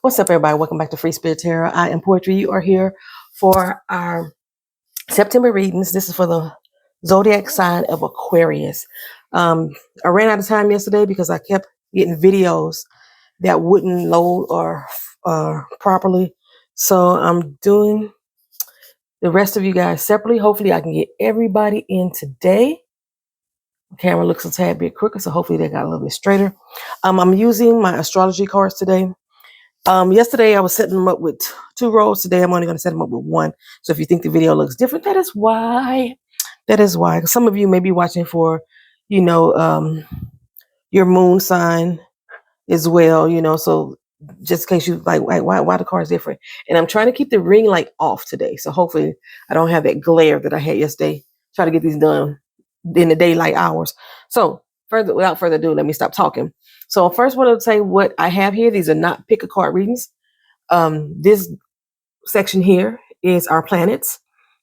What's up, everybody? Welcome back to Free Spirit Tarot. I am Poetry. You are here for our September readings. This is for the zodiac sign of Aquarius. I ran out of time yesterday because I kept getting videos that wouldn't load or properly. So I'm doing the rest of you guys separately. Hopefully I can get everybody in today. The camera looks a tad bit crooked, so hopefully they got a little bit straighter. I'm using my astrology cards today. Yesterday I was setting them up with 2 rows. Today I'm only going to set them up with 1. So if you think the video looks different, that is why. That is why. Some of you may be watching for, your moon sign as well, so just in case you like, why the cards different. And I'm trying to keep the ring light off today. So hopefully I don't have that glare that I had yesterday. Try to get these done in the daylight hours. So without further ado, let me stop talking. So first I want to say what I have here. These are not pick a card readings. This section here is our planets.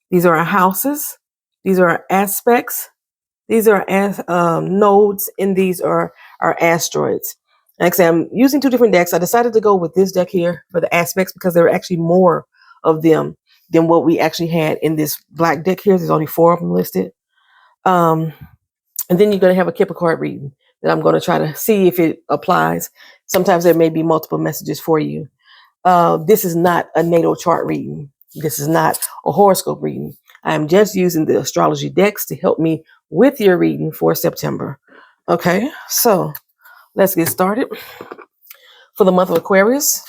These are our houses. These are our aspects. These are nodes, and these are our asteroids. Like I said, I'm using 2 different decks. I decided to go with this deck here for the aspects because there are actually more of them than what we actually had in this black deck here. There's only 4 of them listed. And then you're going to have a Kipper card reading that I'm going to try to see if it applies. Sometimes there may be multiple messages for you. This is not a natal chart reading. This is not a horoscope reading. I'm just using the astrology decks to help me with your reading for September. Okay, so let's get started. For the month of Aquarius,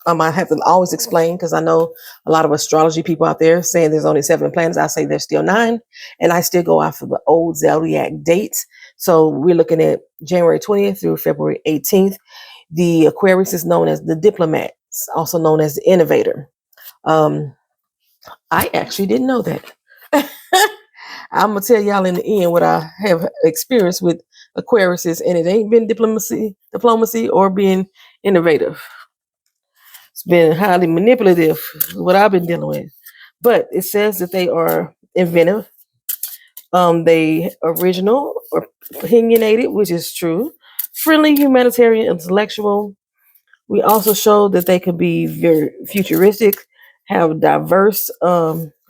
I have to always explain because I know a lot of astrology people out there saying there's only 7 planets. I say there's still 9, and I still go after the old zodiac dates. So we're looking at January 20th through February 18th. The Aquarius is known as the diplomat, also known as the innovator. I actually didn't know that. I'm gonna tell y'all in the end what I have experienced with Aquariuses, and it ain't been diplomacy or being innovative. It's been highly manipulative, what I've been dealing with. But it says that they are inventive. They original or opinionated, which is true. Friendly, humanitarian, intellectual. We also show that they can be very futuristic, have diverse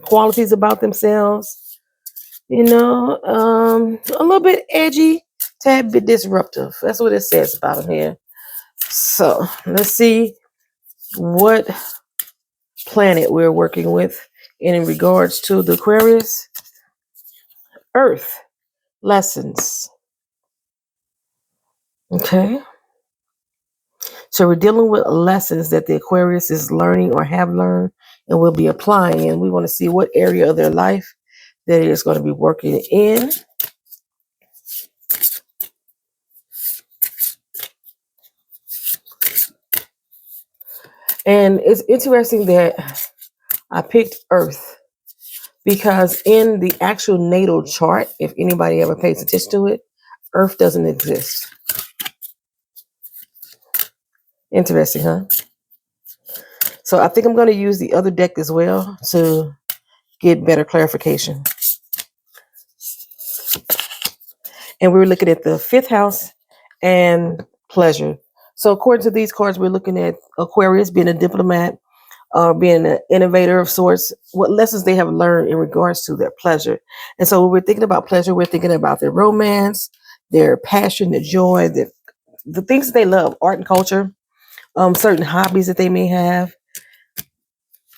qualities about themselves. A little bit edgy, tad bit disruptive. That's what it says about them here. So let's see what planet we're working with in regards to the Aquarius. Earth lessons. Okay. So we're dealing with lessons that the Aquarius is learning or have learned and will be applying. And we want to see what area of their life that it is going to be working in. And it's interesting that I picked Earth because in the actual natal chart, if anybody ever pays attention to it, Earth doesn't exist. Interesting, huh? So I think I'm going to use the other deck as well to get better clarification. And we were looking at the 5th house and pleasure. So according to these cards, we're looking at Aquarius being a diplomat, being an innovator of sorts, what lessons they have learned in regards to their pleasure. And so when we're thinking about pleasure, we're thinking about their romance, their passion, their joy, the things that they love, art and culture, certain hobbies that they may have.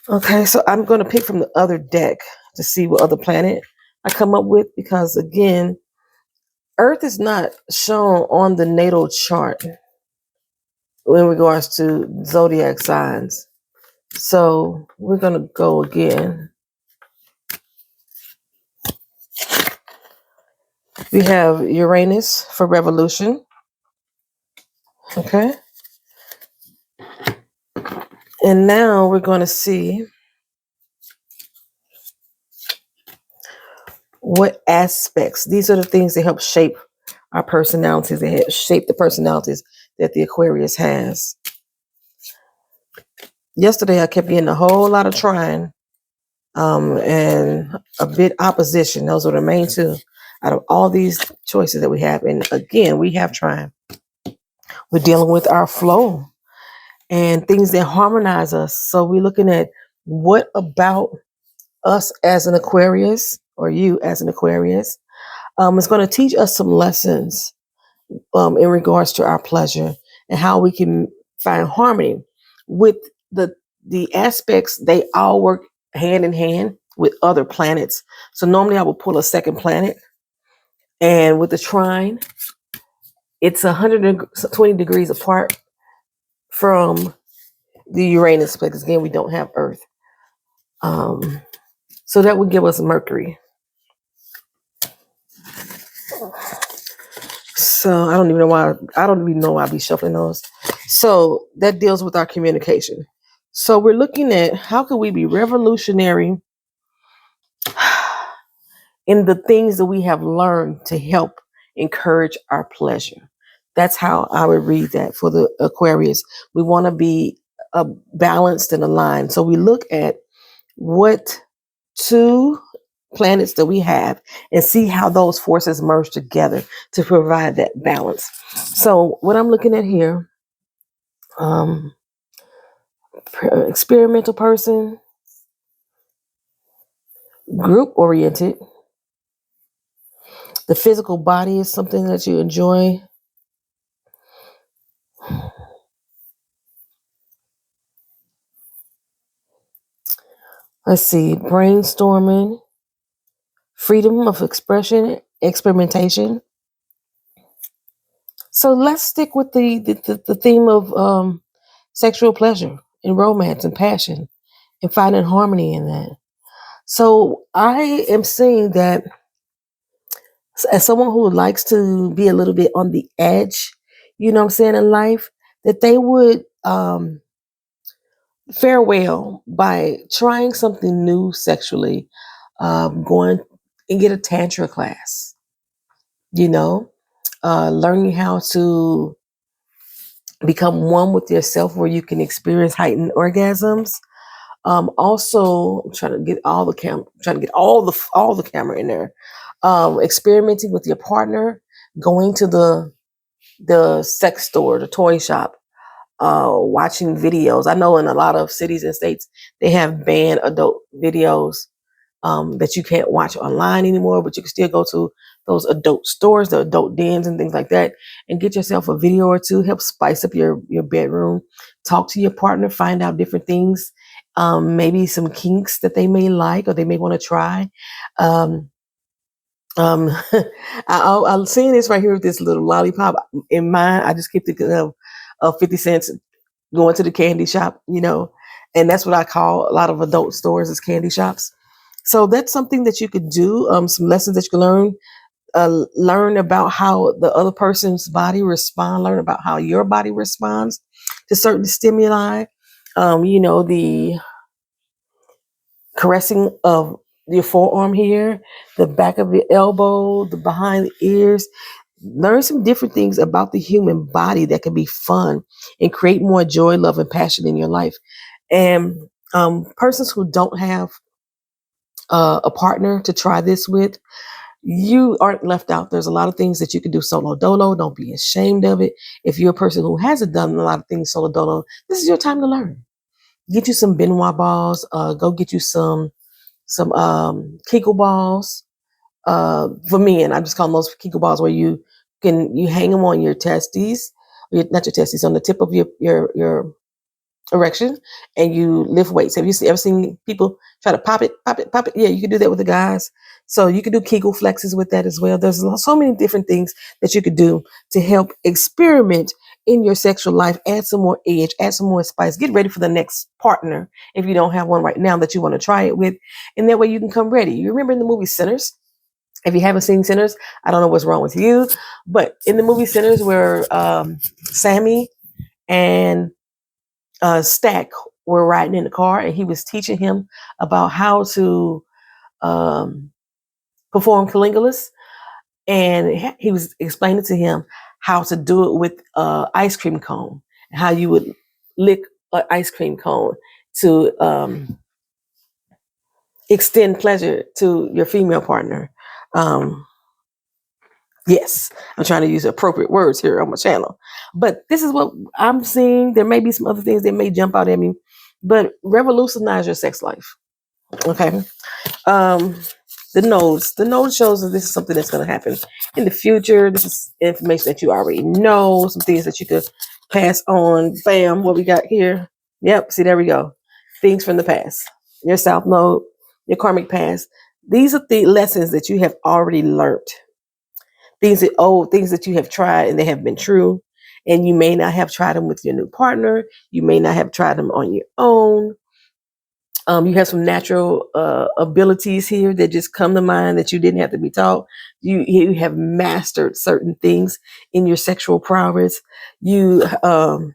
Okay, so I'm going to pick from the other deck to see what other planet I come up with because, again, Earth is not shown on the natal chart in regards to zodiac signs. So we're going to go again. We have Uranus for revolution. Okay. And now we're going to see what aspects. These are the things that help shape our personalities. They help shape the personalities that the Aquarius has. Yesterday, I kept getting a whole lot of trine and a bit opposition. Those are the main 2 out of all these choices that we have. And again, we have trine. We're dealing with our flow. and things that harmonize us. So we're looking at what about us as an Aquarius, or you as an Aquarius, is going to teach us some lessons in regards to our pleasure and how we can find harmony with the the aspects. They all work hand in hand with other planets. So normally I will pull a second planet, and with the trine, it's 120 degrees apart from the Uranus, because again we don't have Earth. Um, so that would give us Mercury. So I don't even know why I be shuffling those. So that deals with our communication. So we're looking at how can we be revolutionary in the things that we have learned to help encourage our pleasure. That's how I would read that for the Aquarius. We want to be balanced and aligned. So we look at what two planets that we have and see how those forces merge together to provide that balance. So what I'm looking at here, um, experimental person, group oriented. The physical body is something that you enjoy. Let's see, brainstorming, freedom of expression, experimentation. So let's stick with the theme of sexual pleasure and romance and passion and finding harmony in that. So I am seeing that as someone who likes to be a little bit on the edge, you know what I'm saying, in life, that they would fare well by trying something new sexually, going and get a tantra class, you know, learning how to become one with yourself where you can experience heightened orgasms. Also, I'm trying to get trying to get all the camera in there. Experimenting with your partner, going to the sex store, the toy shop, watching videos. I know in a lot of cities and states they have banned adult videos that you can't watch online anymore, but you can still go to those adult stores, the adult dens and things like that, and get yourself a video or two, help spice up your bedroom, talk to your partner, find out different things, maybe some kinks that they may like or they may want to try. Um, I'm seeing this right here with this little lollipop in mind. I just keep thinking of 50 cents going to the candy shop, you know, and that's what I call a lot of adult stores is candy shops. So that's something that you could do. Some lessons that you can learn. Learn about how the other person's body respond. Learn about how your body responds to certain stimuli. You know, the caressing of your forearm here, the back of your elbow, the behind the ears. Learn some different things about the human body that can be fun and create more joy, love, and passion in your life. And persons who don't have a partner to try this with, you aren't left out. There's a lot of things that you can do solo dolo. Don't be ashamed of it. If you're a person who hasn't done a lot of things solo dolo, this is your time to learn. Get you some Benoit balls. Go get you some Kegel balls. For men, I just call them those Kegel balls where you hang them on your testes, not your testes, on the tip of your erection, and you lift weights. Have you ever seen people try to pop it, pop it, pop it? Yeah, you can do that with the guys. So you can do Kegel flexes with that as well. There's so many different things that you could do to help experiment in your sexual life. Add some more edge, add some more spice. Get ready for the next partner if you don't have one right now that you want to try it with, and that way you can come ready. You remember in the movie Sinners? If you haven't seen Sinners, I don't know what's wrong with you, but in the movie Sinners, where Sammy and Stack were riding in the car, and he was teaching him about how to um, perform Caligulus, and he was explaining to him how to do it with ice cream cone, how you would lick an ice cream cone to extend pleasure to your female partner. Um, Yes, I'm trying to use appropriate words here on my channel. But this is what I'm seeing. There may be some other things that may jump out at me, but revolutionize your sex life. Okay. Um, the node shows that this is something that's going to happen in the future. This is information that you already know, some things that you could pass on. Bam, what we got here. Yep, see, there we go. Things from the past. Your south node, your karmic past. These are the lessons that you have already learned. Things that you have tried and they have been true. And you may not have tried them with your new partner. You may not have tried them on your own. You have some natural abilities here that just come to mind that you didn't have to be taught. You have mastered certain things in your sexual prowess. You and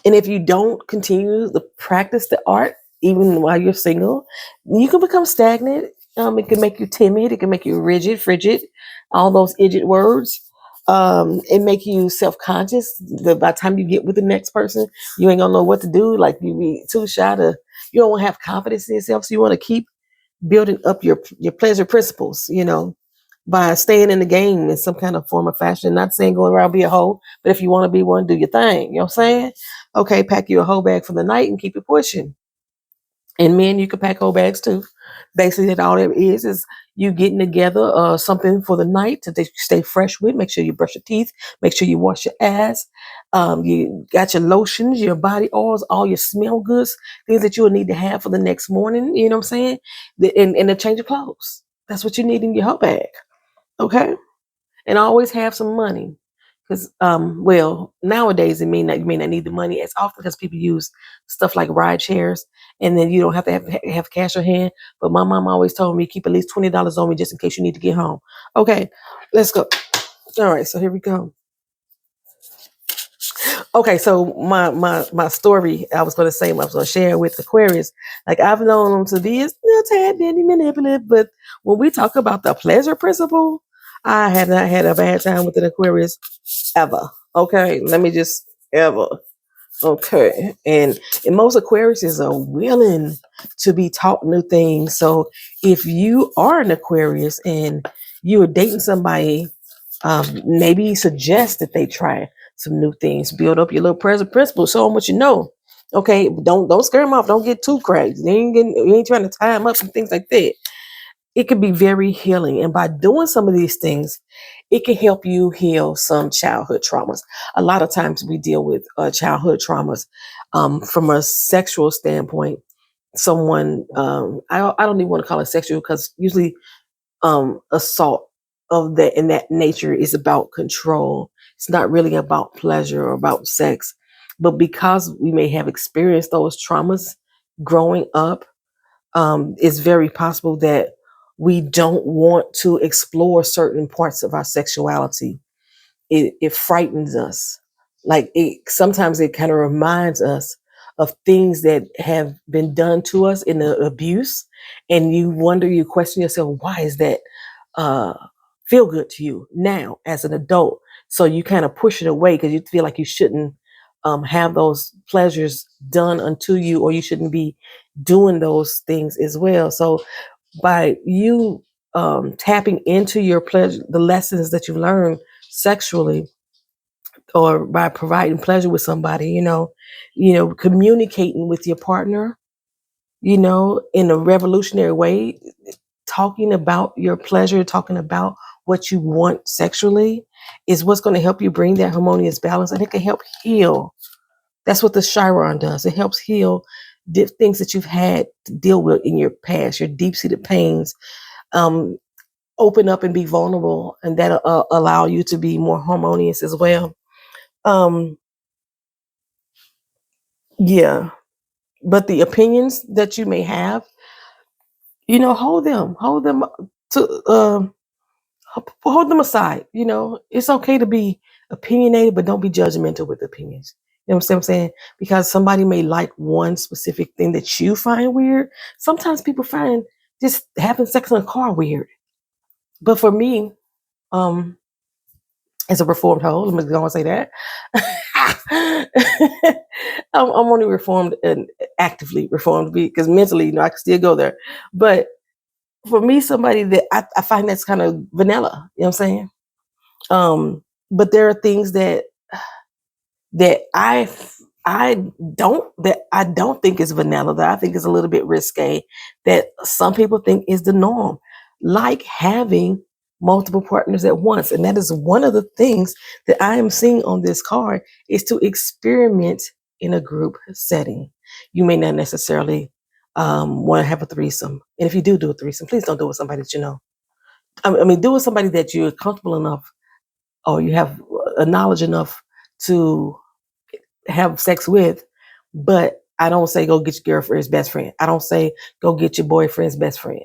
if you don't continue to practice the art, even while you're single, you can become stagnant. It can make you timid. It can make you rigid, frigid, all those idiot words. It make you self-conscious. By the time you get with the next person, you ain't gonna know what to do. Like you be too shy to, you don't have confidence in yourself. So you want to keep building up your pleasure principles, by staying in the game in some kind of form or fashion. Not saying go around be a hoe, but if you want to be one, do your thing. You know what I'm saying? Okay, pack you a hoe bag for the night and keep it pushing. And men, you can pack hoe bags too. Basically, that all it is you getting together something for the night to stay fresh with. Make sure you brush your teeth. Make sure you wash your ass. You got your lotions, your body oils, all your smell goods, things that you will need to have for the next morning. You know what I'm saying? And a change of clothes. That's what you need in your hoe bag. Okay, and always have some money. Because, well, nowadays you may not need the money as often because people use stuff like ride shares, and then you don't have to have cash on hand. But my mom always told me keep at least $20 on me just in case you need to get home. Okay, let's go. All right, so here we go. Okay, so my story I was going to say, I was going to share with Aquarius. Like I've known them to be a little tad bit manipulative, but when we talk about the pleasure principle, I have not had a bad time with an Aquarius ever. Okay, let me just ever. Okay, and most Aquariuses are willing to be taught new things. So if you are an Aquarius and you are dating somebody, maybe suggest that they try some new things, build up your little present principle, show them what you know. Okay, don't scare them off. Don't get too crazy. You ain't trying to tie them up and things like that. It can be very healing. And by doing some of these things, it can help you heal some childhood traumas. A lot of times we deal with childhood traumas from a sexual standpoint. Someone, I don't even want to call it sexual because usually assault of that in that nature is about control. It's not really about pleasure or about sex. But because we may have experienced those traumas growing up, it's very possible that we don't want to explore certain parts of our sexuality. It frightens us. Like sometimes it kind of reminds us of things that have been done to us in the abuse, and you question yourself, why is that uh, feel good to you now as an adult? So you kind of push it away because you feel like you shouldn't have those pleasures done unto you, or you shouldn't be doing those things as well. So by you tapping into your pleasure, the lessons that you learned sexually, or by providing pleasure with somebody, communicating with your partner, in a revolutionary way, talking about your pleasure, talking about what you want sexually is what's going to help you bring that harmonious balance, and it can help heal. That's what the Chiron does. It helps heal things that you've had to deal with in your past, your deep-seated pains. Um, Open up and be vulnerable, and that allow you to be more harmonious as well. Um, yeah, but the opinions that you may have, hold them to hold them aside. It's okay to be opinionated, but don't be judgmental with opinions. You know what I'm saying? Because somebody may like one specific thing that you find weird. Sometimes people find just having sex in a car weird. But for me, um, as a reformed hoe, let me go and say that. I'm only reformed and actively reformed because mentally, I can still go there. But for me, somebody that I find that's kind of vanilla, you know what I'm saying? But there are things that I don't think is vanilla, that I think is a little bit risque, that some people think is the norm, like having multiple partners at once. And that is one of the things that I am seeing on this card, is to experiment in a group setting. You may not necessarily want to have a threesome. And if you do a threesome, please don't do it with somebody that you know. I mean, do it with somebody that you're comfortable enough, or you have a knowledge enough to have sex with. But I don't say go get your girlfriend's best friend. I don't say go get your boyfriend's best friend.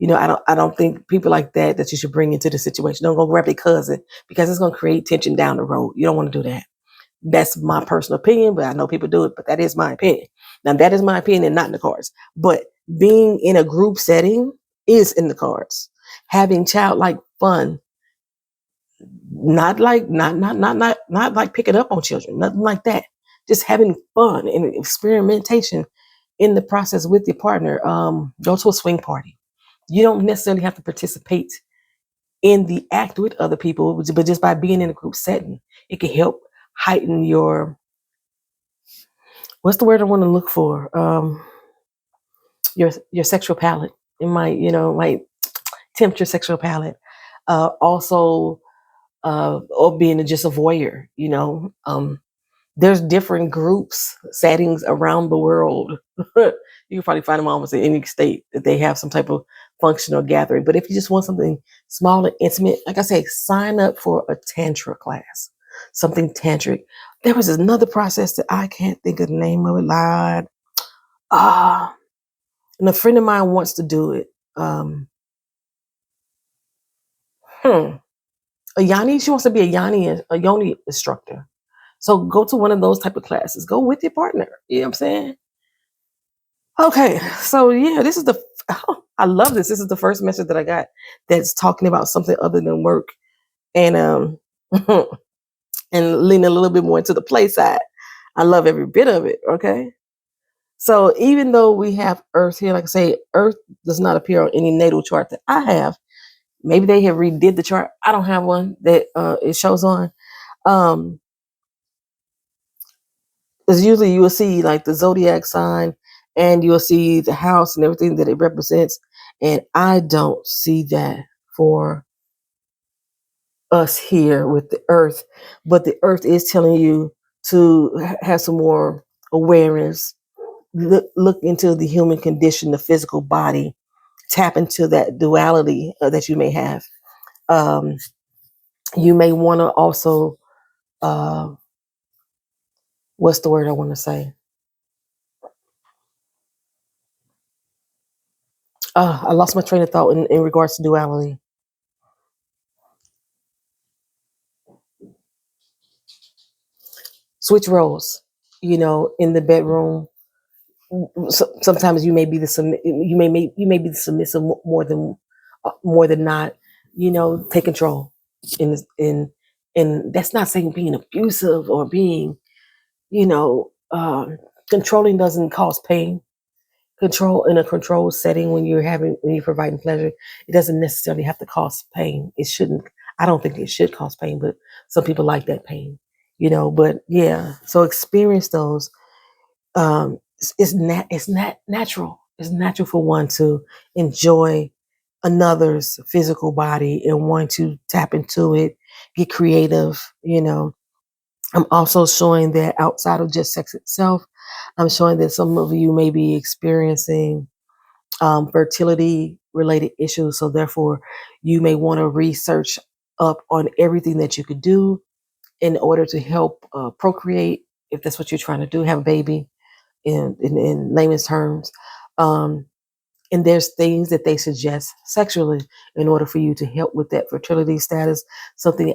I don't think people like that you should bring into the situation. Don't go grab your cousin, because it's going to create tension down the road. You don't want to do that. That's my personal opinion, but I know people do it, but that is my opinion. Now, that is my opinion, not in the cards. But being in a group setting is in the cards. Having childlike fun, not like picking up on children, nothing like that. Just having fun and experimentation in the process with your partner. Go to a swing party. You don't necessarily have to participate in the act with other people, but just by being in a group setting, it can help heighten your, what's the word I want to look for? Your sexual palate. It might tempt your sexual palate. Also, or being just a voyeur. There's different groups, settings around the world. You can probably find them almost in any state that they have some type of function or gathering. But if you just want something small and intimate, like I say, sign up for a tantra class, something tantric. There was another process that I can't think of the name of it. Lord. And a friend of mine wants to do it. Hmm. She wants to be a yoni instructor. So go to one of those type of classes. Go with your partner. You know what I'm saying? Okay, so yeah, this is I love this. This is the first message that I got that's talking about something other than work, and and leaning a little bit more into the play side. I love every bit of it. Okay, so even though we have Earth here, like I say, Earth does not appear on any natal chart that I have. Maybe they have redid the chart. I don't have one that it shows on. Um, Because usually you will see like the zodiac sign, and you'll see the house and everything that it represents. And I don't see that for us here with the earth. But the earth is telling you to have some more awareness, look into the human condition, the physical body, tap into that duality that you may have. Um, you may want to also, uh, what's the word I want to say? I lost my train of thought in regards to duality. Switch roles, in the bedroom. Sometimes you may be you may be the submissive more than not. Take control. And that's not saying being abusive or being, you know, uh, controlling doesn't cause pain. Control in a controlled setting, when you're providing pleasure, it doesn't necessarily have to cause pain. It shouldn't. I don't think it should cause pain, but some people like that pain. But yeah, so experience those. It's not natural. It's natural for one to enjoy another's physical body and want to tap into it, get creative. I'm also showing that outside of just sex itself, I'm showing that some of you may be experiencing fertility related issues. So therefore, you may want to research up on everything that you could do in order to help procreate, if that's what you're trying to do, have a baby in layman's terms. Um, and there's things that they suggest sexually in order for you to help with that fertility status, something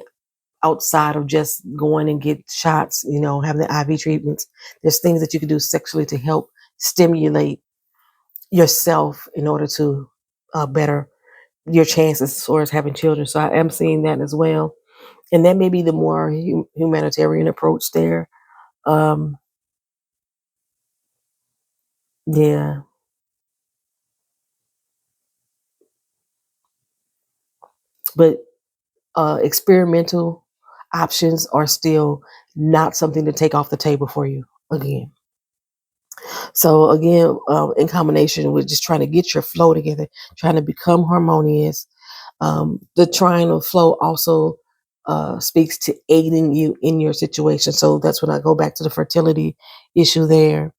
outside of just going and get shots, having the IV treatments. There's things that you can do sexually to help stimulate yourself in order to better your chances as far as having children. So I am seeing that as well. And that may be the more humanitarian approach there. Um, yeah. But experimental options are still not something to take off the table for you again. So again, in combination with just trying to get your flow together, trying to become harmonious, the triangle flow also speaks to aiding you in your situation. So that's when I go back to the fertility issue there.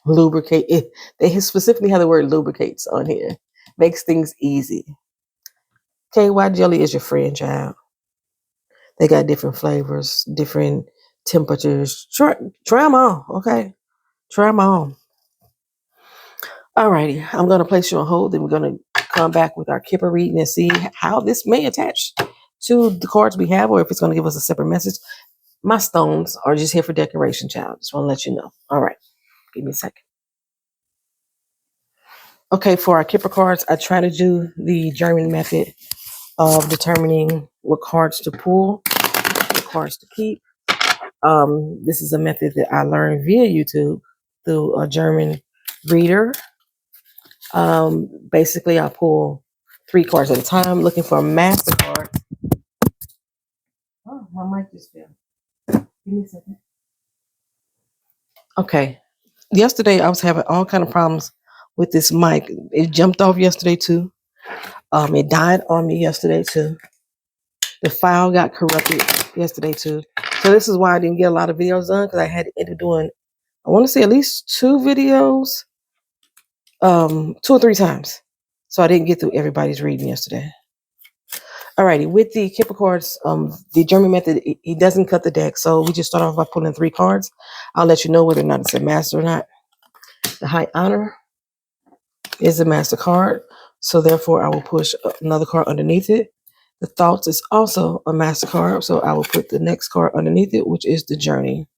Lubricate it. They specifically have the word lubricates on here. Makes things easy. KY jelly is your friend, child. They got different flavors, different temperatures. Try them all, okay? Try them all. Alrighty, I'm going to place you on hold. Then we're going to come back with our Kipper reading and see how this may attach to the cards we have, or if it's going to give us a separate message. My stones are just here for decoration, child. Just want to let you know. All right, give me a second. Okay, for our Kipper cards, I try to do the German method of determining what cards to pull, what cards to keep. This is a method that I learned via YouTube through a German reader. Basically, I pull 3 cards at a time, looking for a master card. Oh, my mic just fell. Give me a second. Okay. Yesterday, I was having all kind of problems with this mic. It jumped off yesterday too. It died on me yesterday too. The file got corrupted yesterday too. So this is why I didn't get a lot of videos done, because I had to end up doing, I want to say at least 2 videos, 2 or 3 times. So I didn't get through everybody's reading yesterday. Alrighty, with the Kipper cards, the German method, he doesn't cut the deck. So we just start off by pulling 3 cards. I'll let you know whether or not it's a master or not. The High Honor is a master card. So therefore, I will push another card underneath it. The Thoughts is also a master card. So I will put the next card underneath it, which is the Journey.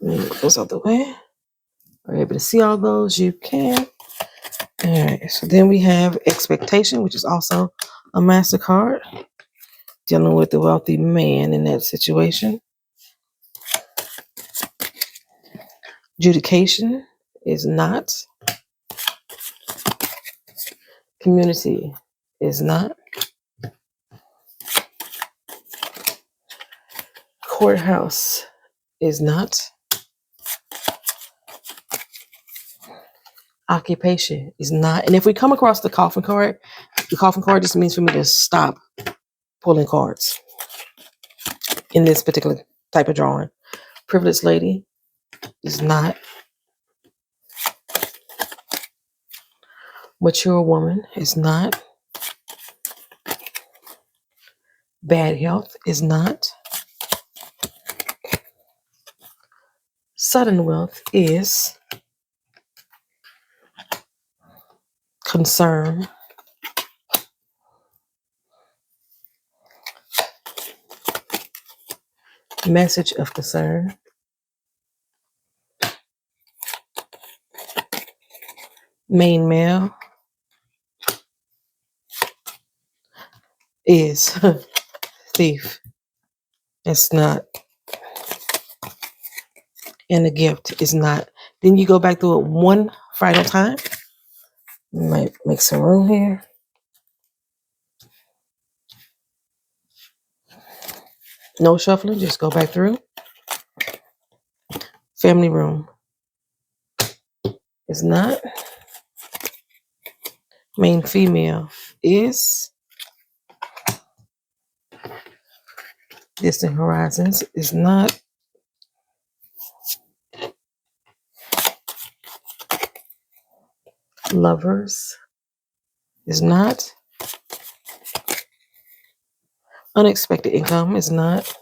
Move those out the way. Are you able to see all those? You can. All right. So then we have Expectation, which is also a master card, dealing with the wealthy man in that situation. Judication is not. Community is not. Courthouse is not. Occupation is not. And if we come across the Coffin card just means for me to stop pulling cards in this particular type of drawing. Privileged Lady is not. Mature Woman is not. Bad Health is not. Sudden Wealth is. Concern. Message of Concern. Main Male is Thief. It's not. And the Gift is not. Then you go back through it one final time. You might make some room here. No shuffling, just go back through. Family Room is not. Main Female is. Distant Horizons is not. Lovers is not. Unexpected Income is not.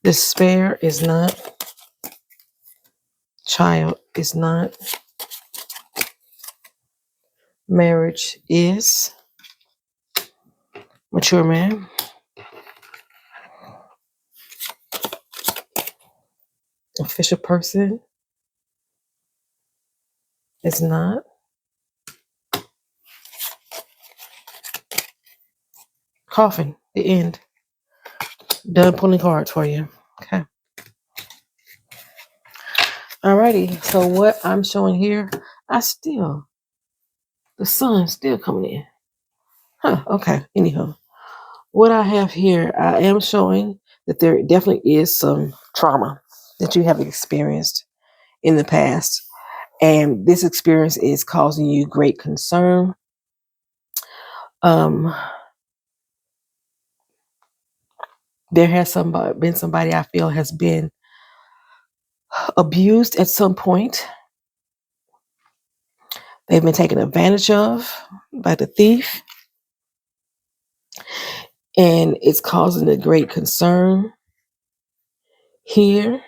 Despair is not. Child is not. Marriage is. Mature Man. Official Person is not. Coffin, the end. Done pulling cards for you. Okay. Alrighty. So what I'm showing here, the sun's still coming in. Okay. Anyhow, what I have here, I am showing that there definitely is some trauma that you have experienced in the past. And this experience is causing you great concern. Um, there has been somebody I feel has been abused at some point. They've been taken advantage of by the thief, and it's causing a great concern here.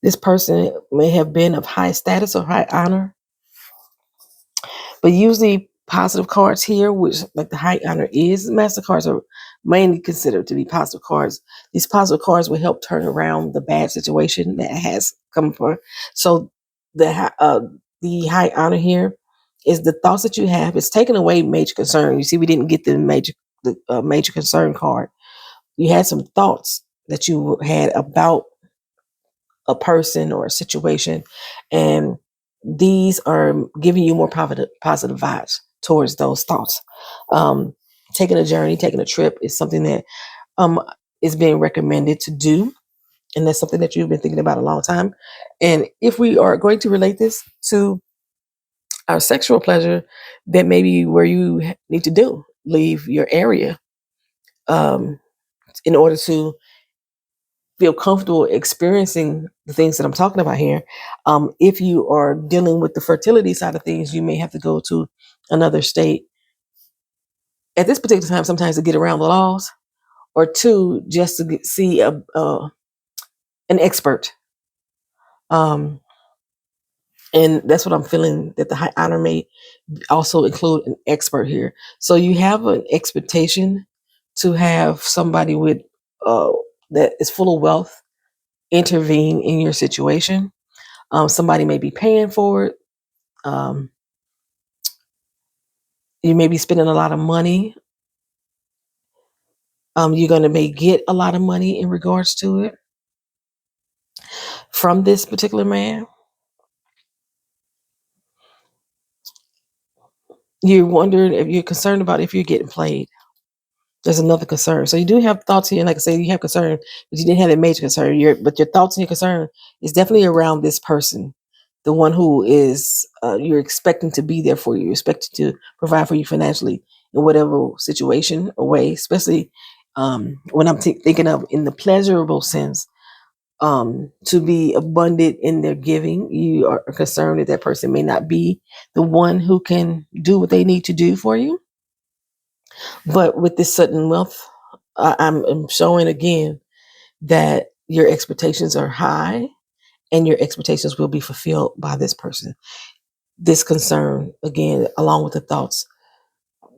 This person may have been of high status or high honor, but usually positive cards here, which like the high honor is, master cards are mainly considered to be positive cards. These positive cards will help turn around the bad situation that has come for. So the high honor here is the thoughts that you have. It's taking away major concern. You see, we didn't get the major concern card. You had some thoughts that you had about a person or a situation, and these are giving you more positive vibes towards those thoughts. Um, Taking a journey, taking a trip is something that um, is being recommended to do, and that's something that you've been thinking about a long time. And if we are going to relate this to our sexual pleasure, that may be where you need to do leave your area um, in order to feel comfortable experiencing the things that I'm talking about here. If you are dealing with the fertility side of things, you may have to go to another state at this particular time, sometimes to get around the laws, or two, just to see an expert. Um, and that's what I'm feeling that the high honor may also include an expert here. So you have an expectation to have somebody with uh, that is full of wealth intervene in your situation. Somebody may be paying for it. Um, you may be spending a lot of money. You're going to may get a lot of money in regards to it from this particular man. You're wondering if you're concerned about if you're getting played. There's another concern. So you do have thoughts here, and like I said, you have concern, but you didn't have a major concern. But your thoughts and your concern is definitely around this person, the one who is you're expecting to be there for you, you're expecting to provide for you financially in whatever situation or way, especially when I'm thinking of in the pleasurable sense. To be abundant in their giving, you are concerned that that person may not be the one who can do what they need to do for you. But with this sudden wealth, I'm showing again that your expectations are high and your expectations will be fulfilled by this person. This concern, again, along with the thoughts,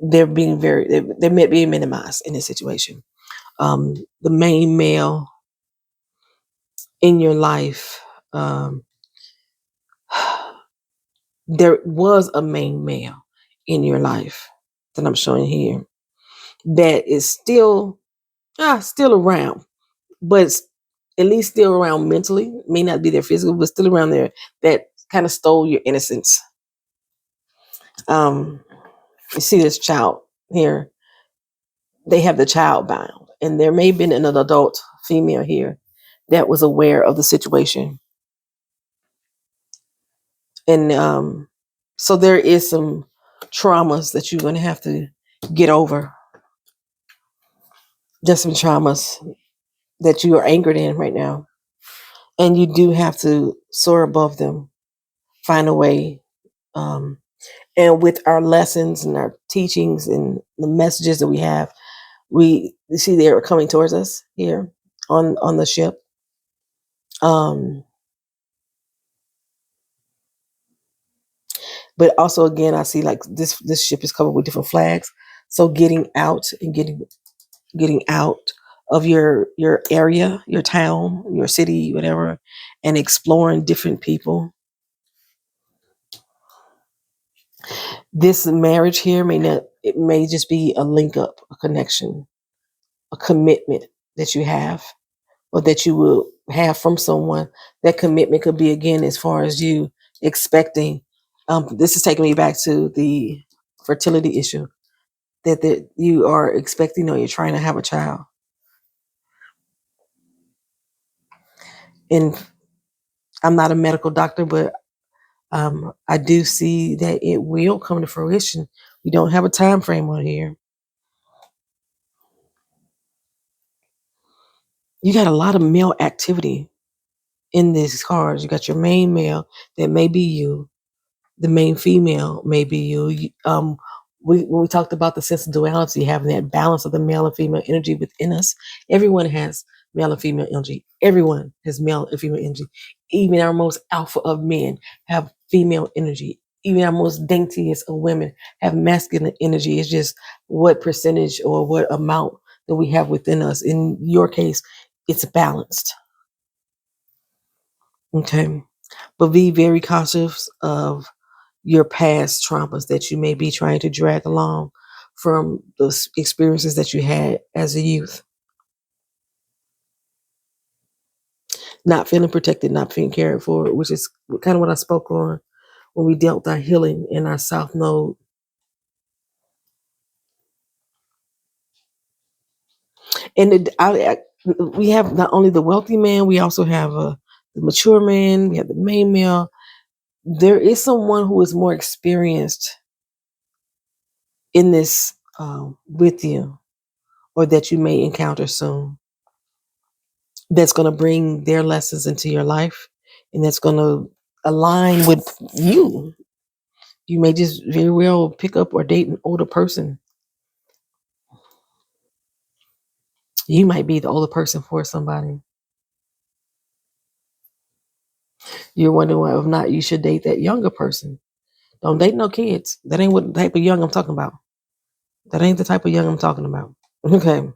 they may be minimized in this situation. The main male in your life, there was a main male in your life that I'm showing here that is still around, but it's at least still around mentally. May not be there physically, but still around there. That kind of stole your innocence. Um, you see this child here. They have the child bound, and there may have been an adult female here that was aware of the situation, and so there is some traumas that you're going to have to get over. Just some traumas that you are anchored in right now, and you do have to soar above them, find a way. Um, and with our lessons and our teachings and the messages that we have, we see they are coming towards us here on the ship. Um, but also again, I see like this ship is covered with different flags. So getting out and getting out of your area, your town, your city, whatever, and exploring different people. This marriage here may not, it may just be a link up, a connection, a commitment that you have or that you will have from someone. That commitment could be again as far as you expecting. This is taking me back to the fertility issue. that you are expecting or you're trying to have a child. And I'm not a medical doctor, but I do see that it will come to fruition. We don't have a time frame on here. You got a lot of male activity in these cards. You got your main male, that may be you. The main female may be you. When we talked about the sense of duality, having that balance of the male and female energy within us, everyone has male and female energy. Everyone has male and female energy. Even our most alpha of men have female energy. Even our most daintiest of women have masculine energy. It's just what percentage or what amount that we have within us. In your case, it's balanced. Okay. But be very cautious of your past traumas that you may be trying to drag along from those experiences that you had as a youth. Not feeling protected, not feeling cared for, which is kind of what I spoke on when we dealt our healing in our South Node. And we have not only the wealthy man, we also have the mature man, we have the main male. There is someone who is more experienced in this with you, or that you may encounter soon, that's going to bring their lessons into your life, and that's going to align with you. You may just very well pick up or date an older person. You might be the older person for somebody. You're wondering whether or not you should date that younger person. Don't date no kids. That ain't what type of young I'm talking about. That ain't the type of young I'm talking about. Okay.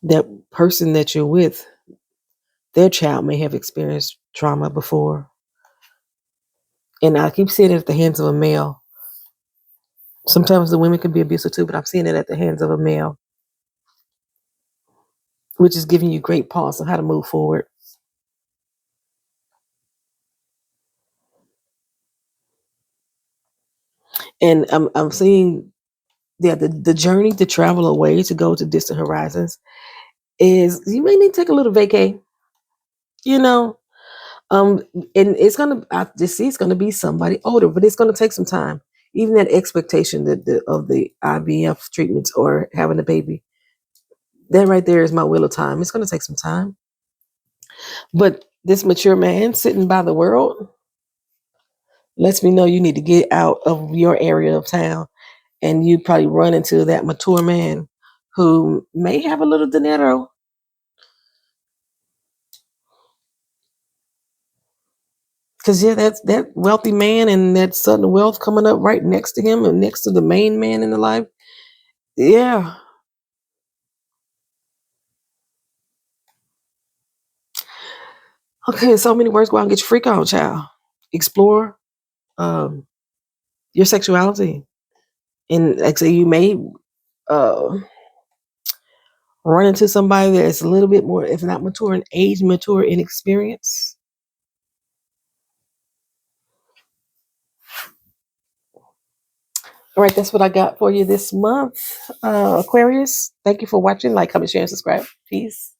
That person that you're with, their child may have experienced trauma before. And I keep seeing it at the hands of a male. Sometimes the women can be abusive too, but I'm seeing it at the hands of a male, which is giving you great pause on how to move forward. And I'm seeing, yeah, the journey to travel away, to go to distant horizons, is you may need to take a little vacay, you know. Um, and it's gonna, I just see it's gonna be somebody older, but it's gonna take some time. Even that expectation of the IVF treatments or having a baby, that right there is my wheel of time. It's gonna take some time. But this mature man sitting by the world lets me know you need to get out of your area of town, and you probably run into that mature man who may have a little dinero. Because yeah, that's that wealthy man and that sudden wealth coming up right next to him and next to the main man in the life. Yeah. Okay, so many words. Go out and get your freak on, child. Explore um, your sexuality. And like I say, you may uh, run into somebody that's a little bit more, if not mature in age, mature in experience. All right, that's what I got for you this month. Aquarius, thank you for watching. Like, comment, share, and subscribe. Peace.